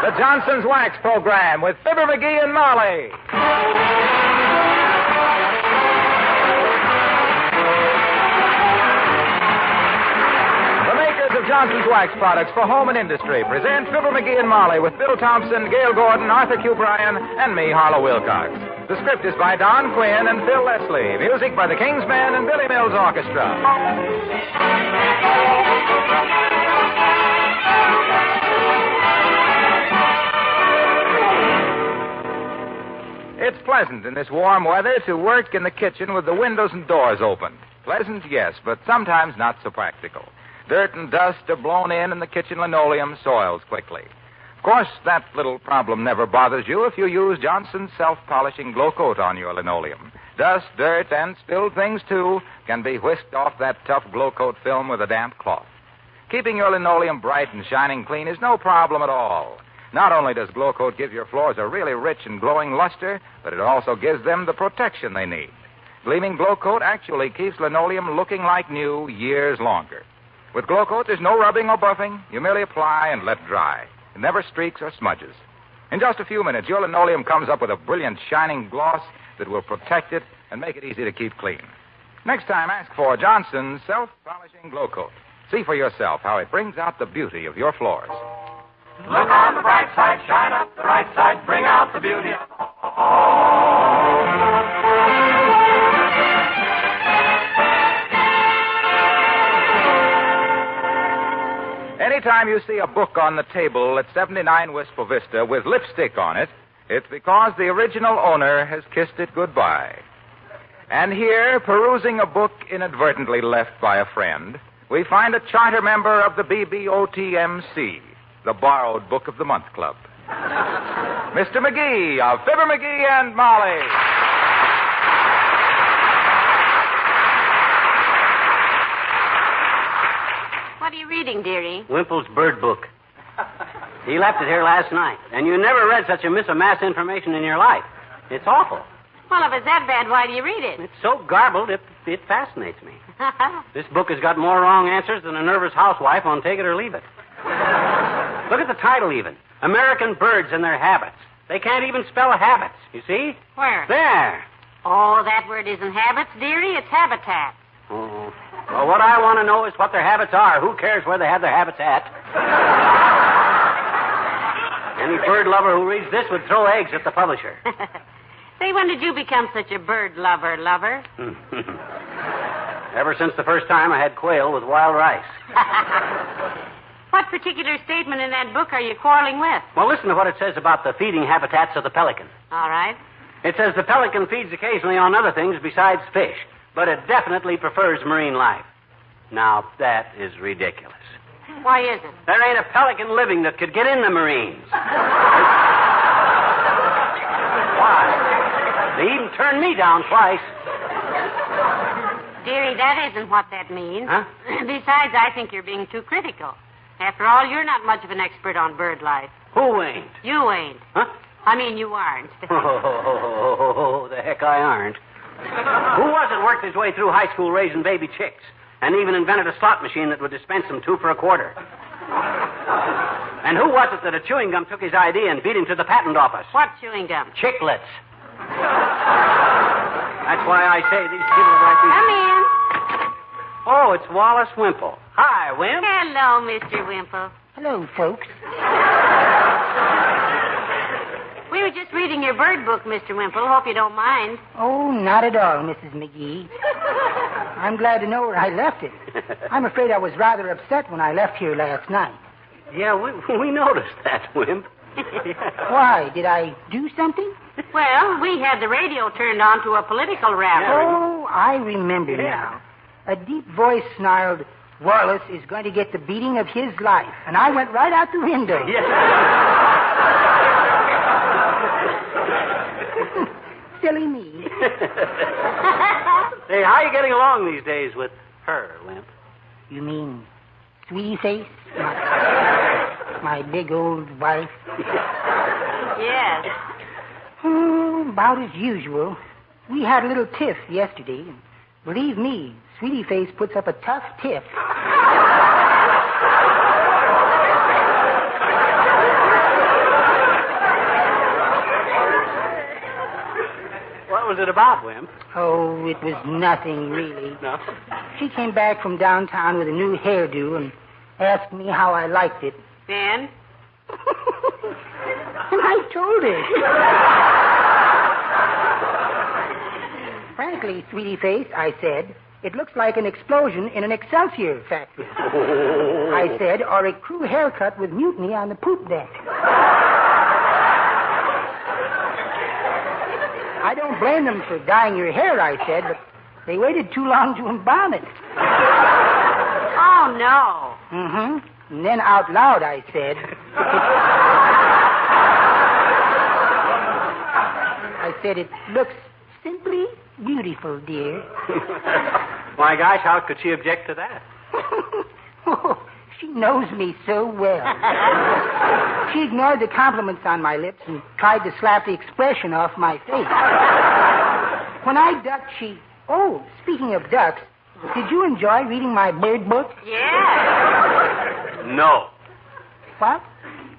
The Johnson's Wax Program with Fibber McGee and Molly. The makers of Johnson's Wax products for home and industry present Fibber McGee and Molly with Bill Thompson, Gail Gordon, Arthur Q. Bryan, and me, Harlow Wilcox. The script is by Don Quinn and Phil Leslie. Music by the King's Men and Billy Mills Orchestra. It's pleasant in this warm weather to work in the kitchen with the windows and doors open. Pleasant, yes, but sometimes not so practical. Dirt and dust are blown in and the kitchen linoleum soils quickly. Of course, that little problem never bothers you if you use Johnson's self-polishing glow coat on your linoleum. Dust, dirt, and spilled things, too, can be whisked off that tough glow coat film with a damp cloth. Keeping your linoleum bright and shining clean is no problem at all. Not only does glow coat give your floors a really rich and glowing luster, but it also gives them the protection they need. Gleaming glow coat actually keeps linoleum looking like new years longer. With glow coat, there's no rubbing or buffing. You merely apply and let dry. It never streaks or smudges. In just a few minutes, your linoleum comes up with a brilliant shining gloss that will protect it and make it easy to keep clean. Next time, ask for Johnson's self-polishing glow coat. See for yourself how it brings out the beauty of your floors. Look on the bright side, shine up the right side, bring out the beauty of home. Anytime you see a book on the table at 79 Wistful Vista with lipstick on it, it's because the original owner has kissed it goodbye. And here, perusing a book inadvertently left by a friend, we find a charter member of the BBOTMC, the Borrowed Book of the Month Club. Mr. McGee of Fibber McGee and Molly. What are you reading, dearie? Wimple's bird book. He left it here last night, and you never read such a miss of mass information in your life. It's awful. Well, if it's that bad, why do you read it? It's so garbled, it fascinates me. This book has got more wrong answers than a nervous housewife on Take It or Leave It. Look at the title, even. American Birds and Their Habits. They can't even spell habits, you see? Where? There. Oh, that word isn't habits, dearie. It's habitat. Oh. Well, what I want to know is what their habits are. Who cares where they have their habits at? Any bird lover who reads this would throw eggs at the publisher. Say, when did you become such a bird lover? Ever since the first time I had quail with wild rice. What particular statement in that book are you quarreling with? Well, listen to what it says about the feeding habitats of the pelican. All right. It says the pelican feeds occasionally on other things besides fish, but it definitely prefers marine life. Now, that is ridiculous. Why is it? There ain't a pelican living that could get in the Marines. Why? They even turned me down twice. Dearie, that isn't what that means. Huh? Besides, I think you're being too critical. After all, you're not much of an expert on bird life. Who ain't? You ain't. Huh? I mean, you aren't. Oh, the heck I aren't. Who was it worked his way through high school raising baby chicks and even invented a slot machine that would dispense them 2 for a quarter? And who was it that a chewing gum took his idea and beat him to the patent office? What chewing gum? Chiclets. That's why I say these people are like these... Come in. Oh, it's Wallace Wimple. Hi, Wimp. Hello, Mr. Wimple. Hello, folks. We were just reading your bird book, Mr. Wimple. Hope you don't mind. Oh, not at all, Mrs. McGee. I'm glad to know where I left it. I'm afraid I was rather upset when I left here last night. Yeah, we noticed that, Wimp. Why? Did I do something? Well, we had the radio turned on to a political rally. Oh, I remember now. A deep voice snarled, Wallace is going to get the beating of his life. And I went right out the window. Yeah. Silly me. Hey, how are you getting along these days with her, Wimp? You mean Sweetie Face? My big old wife? Yes. Oh, about as usual. We had a little tiff yesterday. And believe me, Sweetie Face puts up a tough tiff. it about, Wimp? Oh, it was nothing, really. No? She came back from downtown with a new hairdo and asked me how I liked it. Then? And I told her. Frankly, sweetie face, I said, it looks like an explosion in an Excelsior factory. I said, or a crew haircut with mutiny on the poop deck. I don't blame them for dyeing your hair, I said, but they waited too long to embalm it. Oh, no. Mm-hmm. And then out loud, I said, it looks simply beautiful, dear. My gosh, how could she object to that? Oh, she knows me so well. She ignored the compliments on my lips and tried to slap the expression off my face. When I ducked, she... Oh, speaking of ducks, did you enjoy reading my bird book? Yeah. No. What?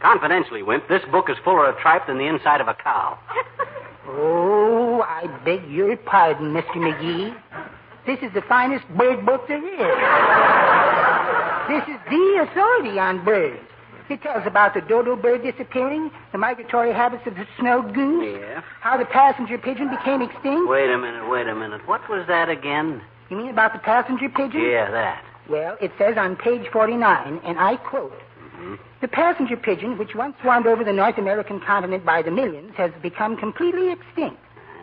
Confidentially, Wimp, this book is fuller of tripe than the inside of a cow. Oh, I beg your pardon, Mr. McGee. This is the finest bird book there is. This is the authority on birds. It tells about the dodo bird disappearing, the migratory habits of the snow goose, how the passenger pigeon became extinct. Wait a minute. What was that again? You mean about the passenger pigeon? Yeah, that. Well, it says on page 49, and I quote, the passenger pigeon, which once swarmed over the North American continent by the millions, has become completely extinct.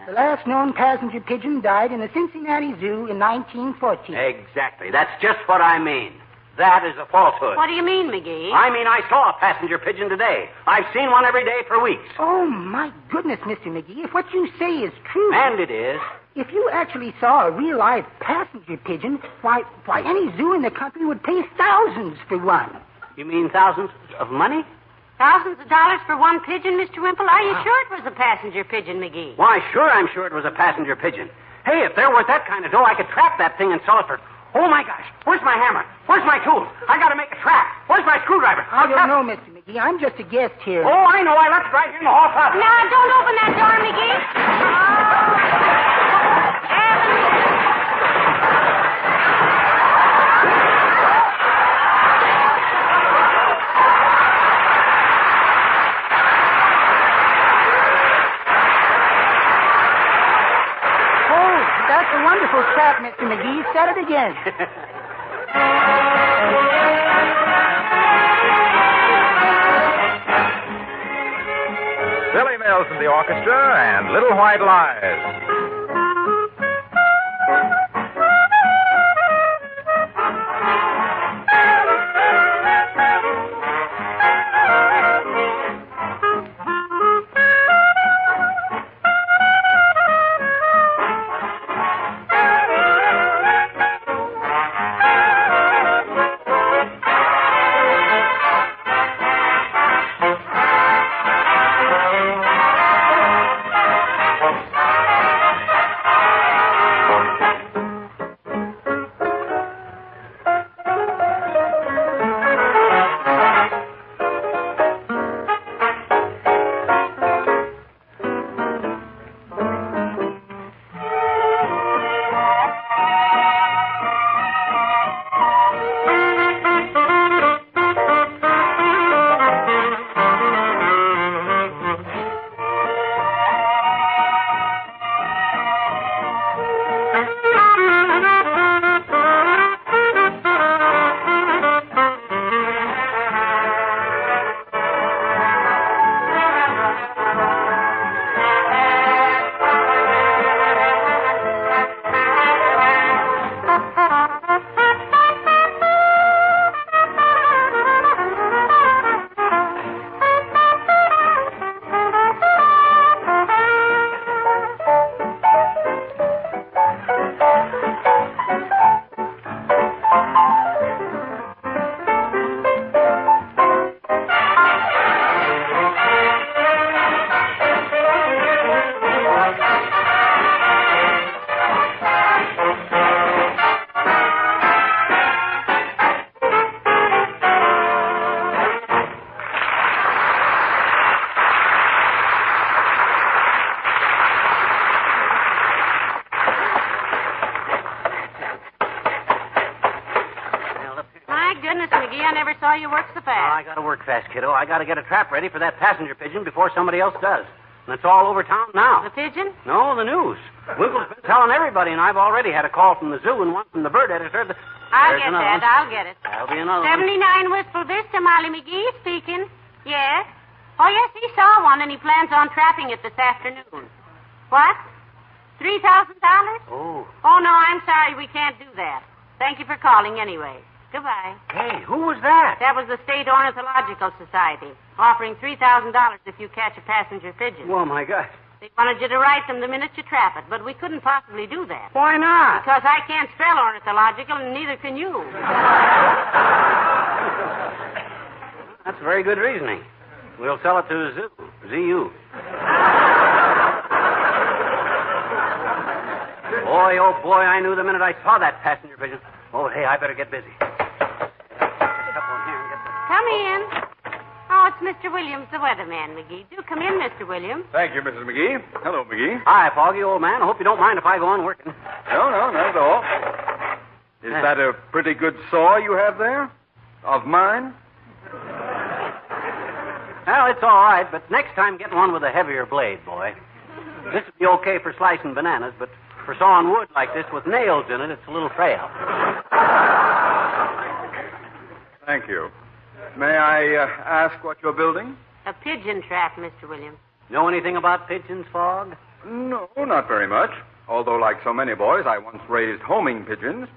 The last known passenger pigeon died in the Cincinnati Zoo in 1914. Exactly. That's just what I mean. That is a falsehood. What do you mean, McGee? I mean, I saw a passenger pigeon today. I've seen one every day for weeks. Oh, my goodness, Mr. McGee, if what you say is true... And it is. If you actually saw a real live passenger pigeon, why, any zoo in the country would pay thousands for one. You mean thousands of money? Thousands of dollars for one pigeon, Mr. Wimple? Are you sure it was a passenger pigeon, McGee? Why, sure, I'm sure it was a passenger pigeon. Hey, if there were that kind of dough, I could trap that thing and sell it for... Oh, my gosh. Where's my hammer? Where's my tools? I got to make a trap. Where's my screwdriver? I don't know, Mr. McGee. I'm just a guest here. Oh, I know. I left it right here in the hall closet. No, don't open that door, McGee. That's a wonderful trap, Mr. McGee. Set it again. Billy Mills in the orchestra and Little White Lies. saw you work so Oh, I fast. gotta work fast, kiddo. I gotta get a trap ready for that passenger pigeon before somebody else does. And it's all over town now. The pigeon? No, the news. Wimple's been telling everybody, and I've already had a call from the zoo and one from the bird editor. I'll There's get another that. one. I'll get it. That'll be another one. 79 Wistful Vista, Molly McGee speaking. Yes? Oh, yes, he saw one, and he plans on trapping it this afternoon. What? $3,000? Oh. Oh, no, I'm sorry. We can't do that. Thank you for calling anyway. Goodbye. Hey, who was that? That was the State Ornithological Society, offering $3,000 if you catch a passenger pigeon. Oh, my God. They wanted you to write them the minute you trap it, but we couldn't possibly do that. Why not? Because I can't spell ornithological, and neither can you. That's very good reasoning. We'll sell it to the zoo. ZU. Boy, oh boy, I knew the minute I saw that passenger pigeon. Oh, hey, I better get busy. Come in. Oh, it's Mr. Williams, the weatherman, McGee. Do come in, Mr. Williams. Thank you, Mrs. McGee. Hello, McGee. Hi, Foggy, old man. I hope you don't mind if I go on working. No, not at all. Is that a pretty good saw you have there? Of mine? Well, it's all right, but next time get one with a heavier blade, boy. This would be okay for slicing bananas, but for sawing wood like this with nails in it, it's a little frail. Thank you. May I ask what you're building? A pigeon trap, Mr. Williams. Know anything about pigeons, Fog? No, not very much. Although, like so many boys, I once raised homing pigeons.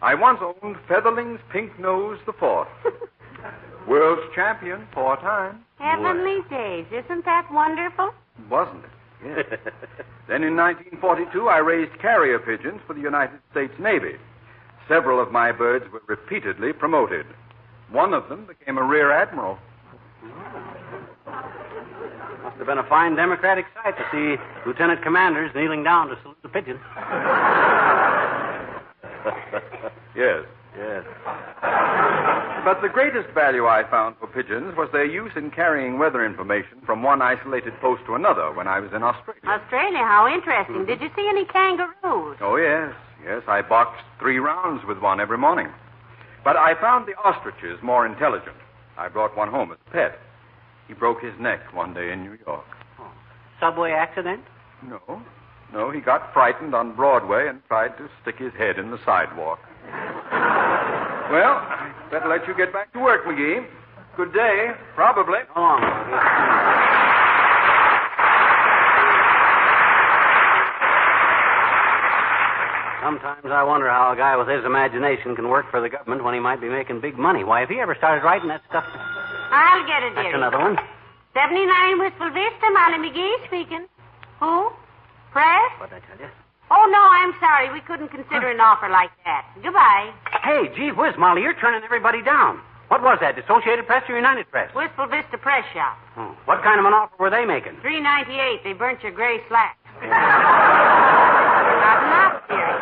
I once owned Featherling's Pink Nose the Fourth. World's champion 4 times. Heavenly days. Isn't that wonderful? Wasn't it? Yes. Then in 1942, I raised carrier pigeons for the United States Navy. Several of my birds were repeatedly promoted. One of them became a rear admiral. Must have been a fine democratic sight to see lieutenant commanders kneeling down to salute the pigeon. Yes. Yes. But the greatest value I found for pigeons was their use in carrying weather information from one isolated post to another when I was in Australia. Australia, how interesting. Did you see any kangaroos? Oh, yes. Yes, I boxed 3 rounds with one every morning. But I found the ostriches more intelligent. I brought one home as a pet. He broke his neck one day in New York. Oh. Subway accident? No, he got frightened on Broadway and tried to stick his head in the sidewalk. Well, I better let you get back to work, McGee. Good day, probably. So long, Foggy. Sometimes I wonder how a guy with his imagination can work for the government when he might be making big money. Why, if he ever started writing that stuff... I'll get it, That's dearie. another one. 79 Wistful Vista, Molly McGee speaking. Who? Press? What'd I tell you? Oh, no, I'm sorry. We couldn't consider an offer like that. Goodbye. Hey, gee whiz, Molly, you're turning everybody down. What was that, Associated Press or United Press? Wistful Vista Press Shop. Oh. What kind of an offer were they making? $3.98. They burnt your gray slacks. Not dearie.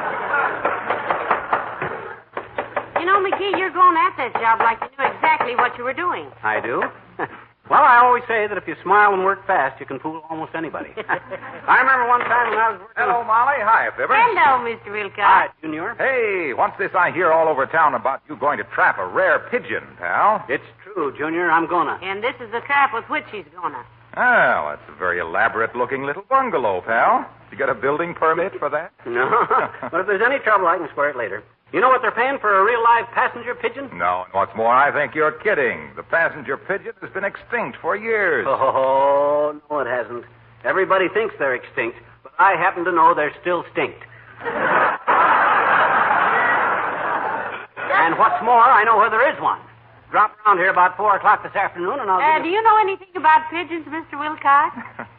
You know, McGee, you're going at that job like you knew exactly what you were doing. I do? Well, I always say that if you smile and work fast, you can fool almost anybody. I remember one time when I was working... Hello, Molly. Hi, Fibber. Hello, Mr. Wilcox. Hi, Junior. Hey, what's this I hear all over town about you going to trap a rare pigeon, pal? It's true, Junior. I'm gonna. And this is the trap with which he's gonna. Oh, that's a very elaborate-looking little bungalow, pal. You got a building permit for that? No. But if there's any trouble, I can square it later. You know what they're paying for a real live passenger pigeon? No, and what's more, I think you're kidding. The passenger pigeon has been extinct for years. Oh, no, it hasn't. Everybody thinks they're extinct, but I happen to know they're still stinked. And what's more, I know where there is one. Drop around here about 4 o'clock this afternoon, and I'll give Do you... you know anything about pigeons, Mr. Wilcox?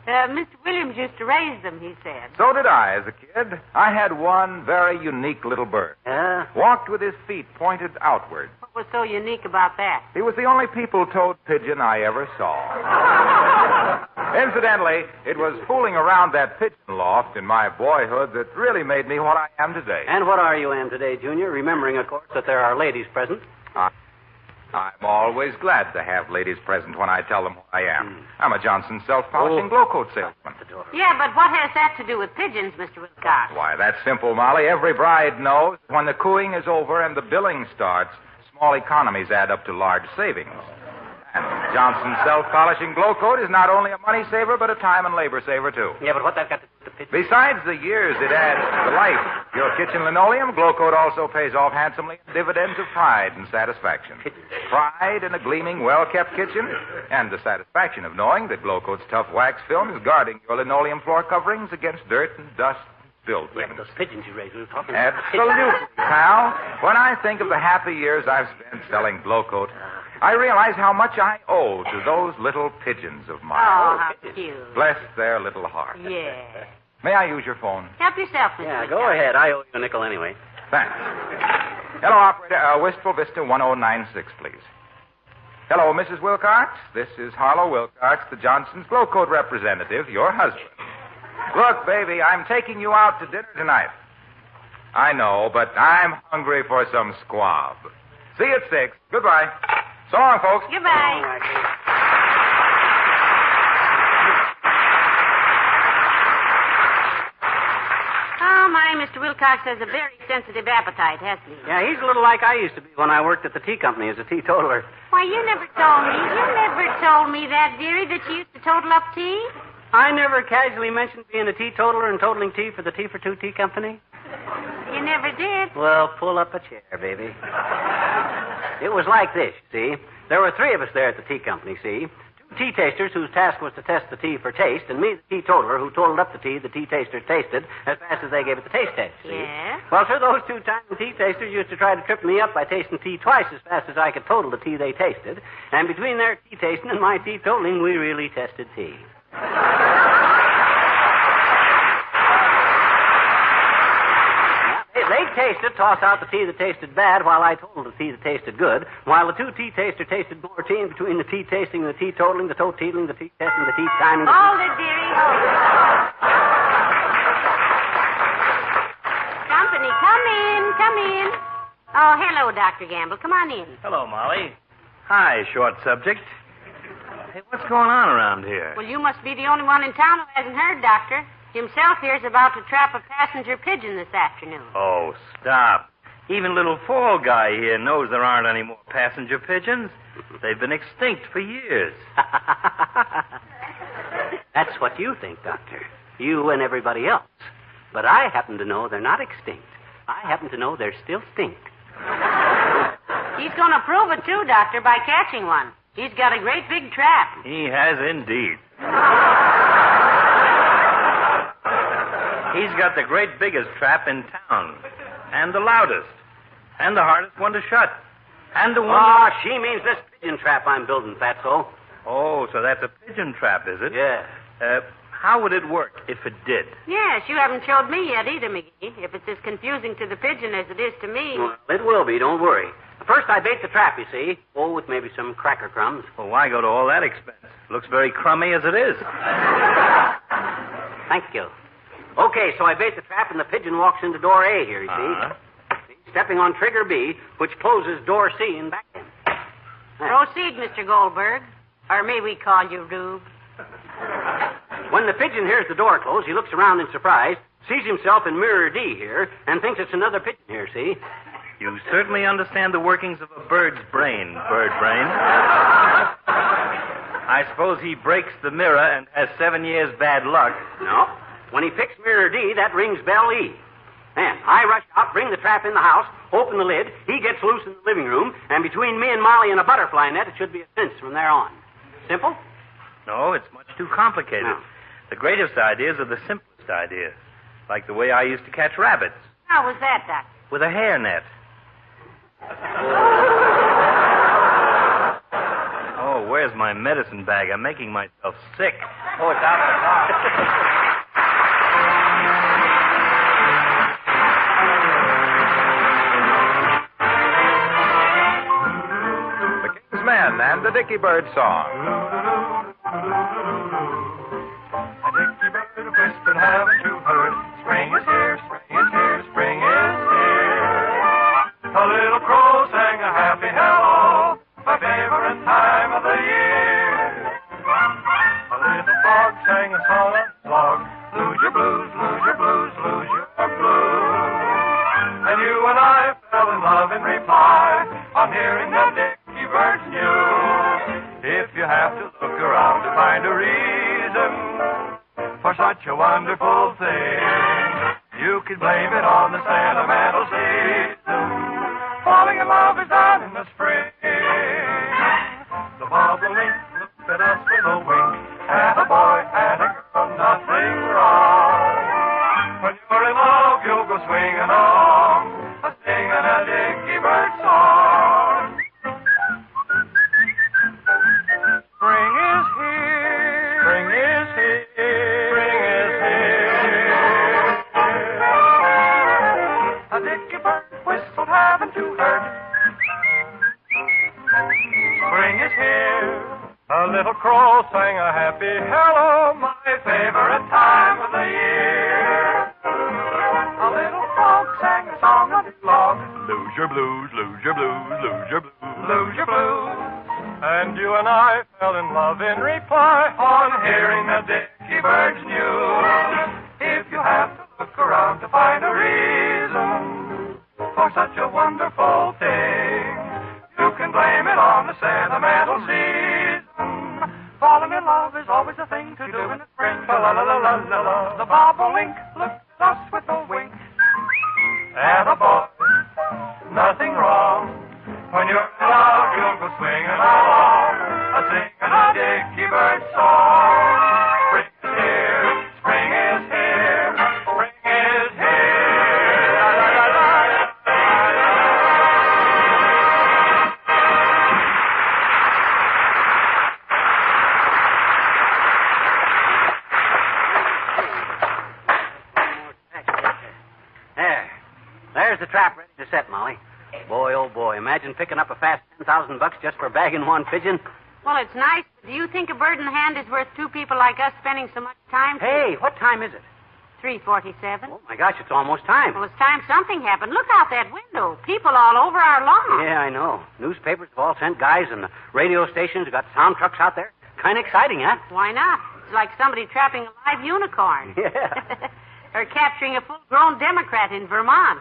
Mr. Williams used to raise them, he said. So did I as a kid. I had one very unique little bird. Walked with his feet pointed outward. What was so unique about that? He was the only people-toed pigeon I ever saw. Incidentally, it was fooling around that pigeon loft in my boyhood that really made me what I am today. And what are you today, Junior? Remembering, of course, that there are ladies present. I'm always glad to have ladies present when I tell them who I am. I'm a Johnson self-polishing glow coat salesman. Yeah, but what has that to do with pigeons, Mr. Wilcox? Why, that's simple, Molly. Every bride knows when the cooing is over and the billing starts, small economies add up to large savings. And Johnson's self-polishing glow coat is not only a money saver, but a time and labor saver, too. Yeah, but what that got to do with the pigeon? Besides the years it adds to life, your kitchen linoleum, glow coat also pays off handsomely in dividends of pride and satisfaction. Pride in a gleaming, well-kept kitchen, and the satisfaction of knowing that glow coat's tough wax film is guarding your linoleum floor coverings against dirt and dust. Built things. Yeah, those pigeons you raised, we were talking about. Absolutely, pal. When I think of the happy years I've spent selling glow coat, I realize how much I owe to those little pigeons of mine. Oh, how cute. Bless their little hearts. Yeah. May I use your phone? Help yourself, Mr. Yeah, Wilcox. go ahead. I owe you a nickel anyway. Thanks. Hello, operator. Wistful Vista 1096, please. Hello, Mrs. Wilcox. This is Harlow Wilcox, the Johnson's glow coat representative, your husband. Look, baby, I'm taking you out to dinner tonight. I know, but I'm hungry for some squab. See you at 6. Goodbye. So long, folks. Goodbye. Oh, my, Mr. Wilcox has a very sensitive appetite, hasn't he? Yeah, he's a little like I used to be when I worked at the tea company as a teetotaler. Why, you never told me that, dearie, that you used to total up tea. I never casually mentioned being a teetotaler and totaling tea for the Tea for Two Tea Company. You never did. Well, pull up a chair, baby. It was like this, you see. There were 3 of us there at the tea company, see. 2 tea tasters whose task was to test the tea for taste, and me, the teetotaler, who totaled up the tea tasters tasted as fast as they gave it the taste test, see. Yeah? Well, sir, those 2 times tea tasters used to try to trip me up by tasting tea twice as fast as I could total the tea they tasted. And between their tea tasting and my tea totaling, we really tested tea. They'd taste it, toss out the tea that tasted bad, while I totaled the tea that tasted good, while the 2 tea tasters tasted more tea, and between the tea tasting and the tea totaling, the toe-teetling, the tea testing, the tea timing... Hold it, dearie, hold it. Company, come in. Oh, hello, Dr. Gamble. Come on in. Hello, Molly. Hi, short subject. Hey, what's going on around here? Well, you must be the only one in town who hasn't heard, Doctor. Himself here's about to trap a passenger pigeon this afternoon. Oh, stop. Even little fall guy here knows there aren't any more passenger pigeons. They've been extinct for years. That's what you think, Doctor. You and everybody else. But I happen to know they're not extinct. I happen to know they're still stink. He's going to prove it, too, Doctor, by catching one. He's got a great big trap. He has indeed. He's got the great biggest trap in town. And the loudest. And the hardest one to shut. And the one... Oh, she means this pigeon trap I'm building, Fatso. Oh, so that's a pigeon trap, is it? Yeah. How would it work if it did? Yes, you haven't showed me yet either, McGee. If it's as confusing to the pigeon as it is to me. Well, it will be, don't worry. First, I bait the trap, you see. Oh, with maybe some cracker crumbs. Well, why go to all that expense? Looks very crummy as it is. Thank you. Okay, so I bait the trap, and the pigeon walks into door A here, you see. Stepping on trigger B, which closes door C and back in. Proceed, Mr. Goldberg. Or may we call you Rube? When the pigeon hears the door close, he looks around in surprise, sees himself in mirror D here, and thinks it's another pigeon here, see? You certainly understand the workings of a bird's brain, bird brain. I suppose he breaks the mirror and has 7 years bad luck. No. When he picks mirror D, that rings bell E. Then I rush out, bring the trap in the house, open the lid, he gets loose in the living room, and between me and Molly and a butterfly net, it should be a cinch from there on. Simple? No, it's much too complicated. No. The greatest ideas are the simplest ideas. Like the way I used to catch rabbits. How was that, Doctor? With a hairnet. Oh, where's my medicine bag? I'm making myself sick. Oh, it's out of the car. The King's Men and the Dicky Bird song. A Dicky bird whispered, haven't you heard? Spring is here, spring is here, spring is here. A little crow sang a happy hello, my favorite time of the year. A little frog sang a song on his log, lose your blues, lose your blues, lose your blues. And you and I fell in love in reply, on hearing around to find a reason for such a wonderful thing. You could blame it on the sentimental season. Falling in love is done in the spring. The bobolink looked at us with a wink. And a boy and a girl, nothing wrong. When you're in love, you'll go swinging on, singing a Dicky bird song. Spring is here. Spring is here. Spring is here. A Dicky bird whistled, haven't you heard? Spring is here. A little crow sang a happy hello, my favorite time of the year. A little frog sang a song of his love. Lose your blues, lose your blues, lose your blues, lose your blues. And you and I fell in love in reply on hearing the Dicky bird's news. If you have to look around to find a reason for such a wonderful thing, you can blame it on the sentimental season. Falling in love is always a thing to do in the spring. La la la la la la. The bobolink looked at us with a wink. And a boy, nothing wrong. When you're in love, you'll go swinging along, singing a Dicky bird song. Spring is here, spring is here, spring is here. La la la la la la. There's the trap ready to set, Molly. Boy, oh boy, imagine picking up a fast $10,000 just for bagging one pigeon. Well, it's nice. Do you think a bird in hand is worth two people like us spending so much time? Hey, what time is it? 3:47. Oh, my gosh, it's almost time. Well, it's time something happened. Look out that window. People all over our lawn. Yeah, I know. Newspapers have all sent guys, and the radio stations have got sound trucks out there. Kind of exciting, huh? Why not? It's like somebody trapping a live unicorn. Yeah. Or capturing a full-grown Democrat in Vermont.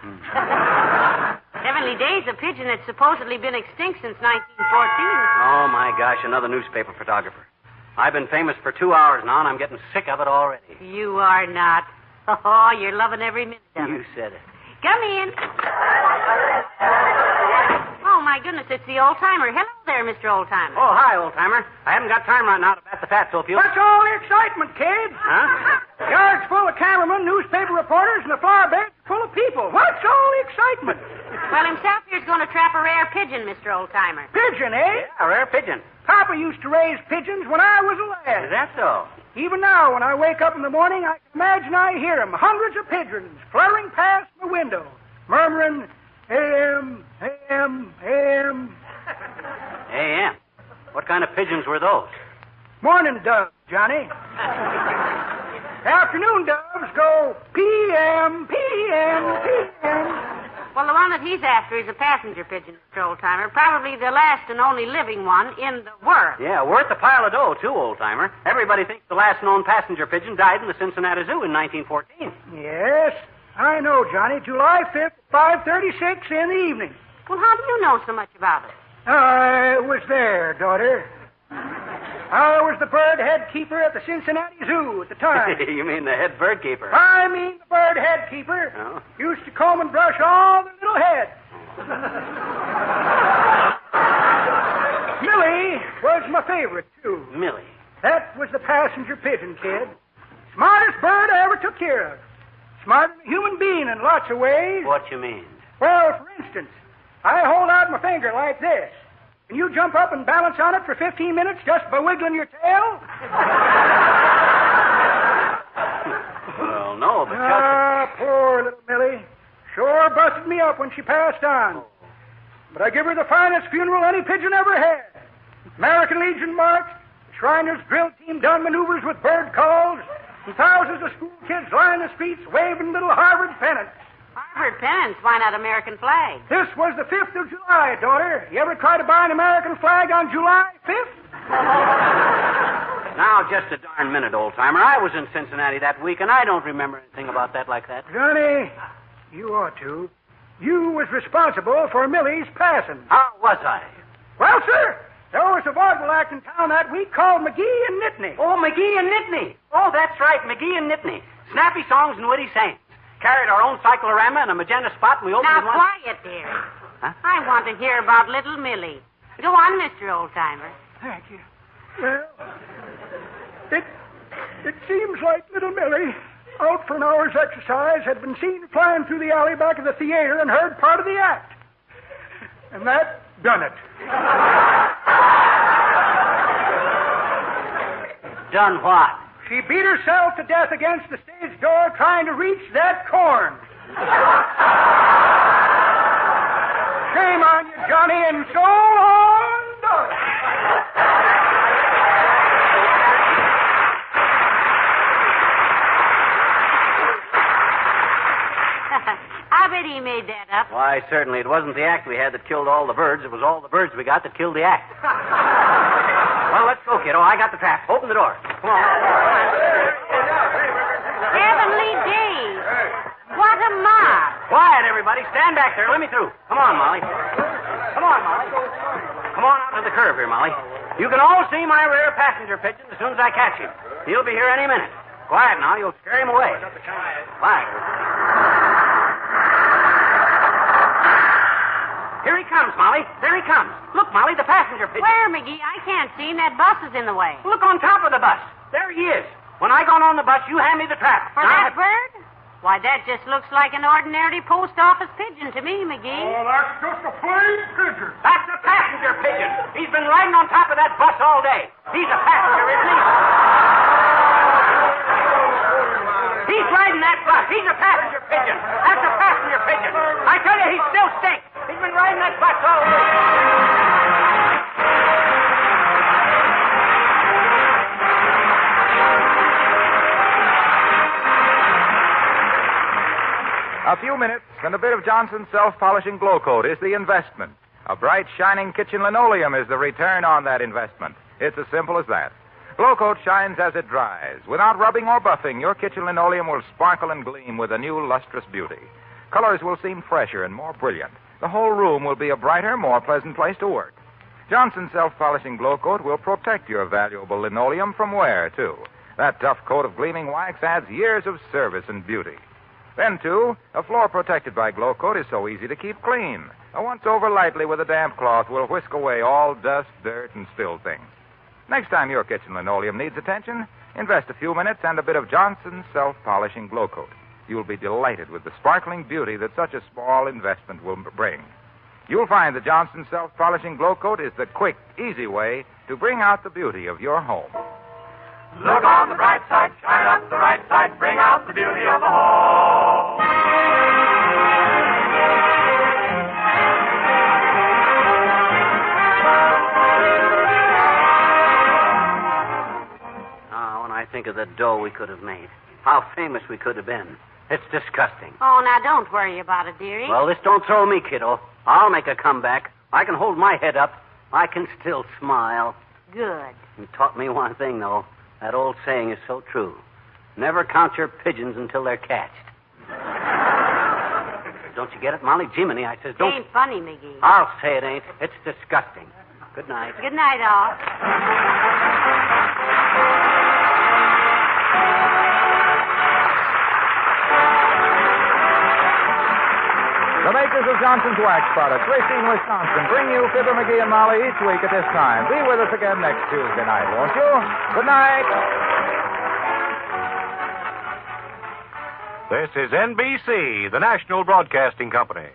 Heavenly days, a pigeon that's supposedly been extinct since 1914. Oh, my gosh, another newspaper photographer. I've been famous for 2 hours now, and I'm getting sick of it already. You are not. Oh, you're loving every minute of it. You said it. Come in. Oh, my goodness, it's the Oldtimer. Hello there, Mr. Oldtimer. Oh, hi, Oldtimer. I haven't got time right now to bat the fat field. What's all the excitement, kid? Huh? Yard's full of cameramen, newspaper reporters, and the flower bed's full of people. What's all the excitement? Well, himself here's going to trap a rare pigeon, Mr. Oldtimer. Pigeon, eh? Yeah, a rare pigeon. Papa used to raise pigeons when I was a lad. Is that so? Even now, when I wake up in the morning, I can imagine I hear 'em, hundreds of pigeons fluttering past my window, murmuring, A.M., A.M., A.M. A.M. What kind of pigeons were those? Morning doves, Johnny. Afternoon doves go P.M., P.M., P.M. Well, the one that he's after is a passenger pigeon, Mr. Oldtimer. Probably the last and only living one in the world. Yeah, worth a pile of dough, too, Oldtimer. Everybody thinks the last known passenger pigeon died in the Cincinnati Zoo in 1914. Yes, I know, Johnny. July 5th, 5:36 in the evening. Well, how do you know so much about it? I was there, daughter. I was the bird head keeper at the Cincinnati Zoo at the time. You mean the head bird keeper? I mean the bird head keeper. Oh. Used to comb and brush all the little heads. Millie was my favorite, too. Millie. That was the passenger pigeon, kid. Smartest bird I ever took care of. Smarter than a human being in lots of ways. What you mean? Well, for instance, I hold out my finger like this. And you jump up and balance on it for 15 minutes just by wiggling your tail? Well, no, but poor little Millie. Sure busted me up when she passed on. But I give her the finest funeral any pigeon ever had. American Legion march, the Shriners drill team done maneuvers with bird calls, and thousands of school kids line the streets waving little Harvard pennants. Harvard pennants? Why not American flag? This was the 5th of July, daughter. You ever try to buy an American flag on July 5th? Now, just a darn minute, Oldtimer. I was in Cincinnati that week, and I don't remember anything about that like that. Johnny, you ought to. You was responsible for Millie's passing. How was I? Well, sir, There was a vaudeville act in town that week called McGee and Nittany. Oh, McGee and Nittany. Oh, that's right, McGee and Nittany. Snappy songs and witty sayings. Carried our own cyclorama and a magenta spot, and we opened Now, it once. quiet, dear. Huh? I want to hear about little Millie. Go on, Mr. Oldtimer. Thank you. Well, it seems like little Millie, out for an hour's exercise, had been seen flying through the alley back of the theater and heard part of the act. And that done it. Done what? She beat herself to death against the stage door trying to reach that corn. Shame on you, Johnny, and so on, Doris. I bet he made that up. Why, certainly. It wasn't the act we had that killed all the birds. It was all the birds we got that killed the act. Well, let's go, kiddo. I got the trap. Open the door. Come on. Heavenly days. What a mob. Quiet, everybody. Stand back there. Let me through. Come on, Molly. Come on, Molly. Come on out to the curb here, Molly. You can all see my rare passenger pigeon as soon as I catch him. He'll be here any minute. Quiet now. You'll scare him away. Quiet. Here he comes, Molly. There he comes. Look, Molly, the passenger pigeon. Where, McGee? I can't see him. That bus is in the way. Look on top of the bus. There he is. When I got on the bus, you hand me the trap. For that bird? Why, that just looks like an ordinary post office pigeon to me, McGee. Oh, that's just a plain pigeon. That's a passenger pigeon. He's been riding on top of that bus all day. He's a passenger, isn't he? He's riding that bus. He's a passenger pigeon. That's a passenger pigeon. I tell you, he still stinks. He's been riding that bus all day. A few minutes, and a bit of Johnson's self-polishing glow coat is the investment. A bright, shining kitchen linoleum is the return on that investment. It's as simple as that. Glow coat shines as it dries. Without rubbing or buffing, your kitchen linoleum will sparkle and gleam with a new lustrous beauty. Colors will seem fresher and more brilliant. The whole room will be a brighter, more pleasant place to work. Johnson's self-polishing glow coat will protect your valuable linoleum from wear, too. That tough coat of gleaming wax adds years of service and beauty. Then, too, a floor protected by glow coat is so easy to keep clean. Once over lightly with a damp cloth will whisk away all dust, dirt, and spilled things. Next time your kitchen linoleum needs attention, invest a few minutes and a bit of Johnson's self-polishing glow coat. You'll be delighted with the sparkling beauty that such a small investment will bring. You'll find that Johnson's self-polishing glow coat is the quick, easy way to bring out the beauty of your home. Look on the bright side, shine up the right side, bring out the beauty of the home. Oh, when I think of the dough we could have made, how famous we could have been. It's disgusting. Oh, now don't worry about it, dearie. Well, this don't throw me, kiddo. I'll make a comeback. I can hold my head up. I can still smile. Good. You taught me one thing, though. That old saying is so true. Never count your pigeons until they're catched. Don't you get it, Molly? Jiminy, I says, don't... It ain't funny, McGee. I'll say it ain't. It's disgusting. Good night. Good night, all. The makers of Johnson's Wax Products, Racine, Wisconsin, bring you Fibber McGee and Molly each week at this time. Be with us again next Tuesday night, won't you? Good night. This is NBC, the national broadcasting company.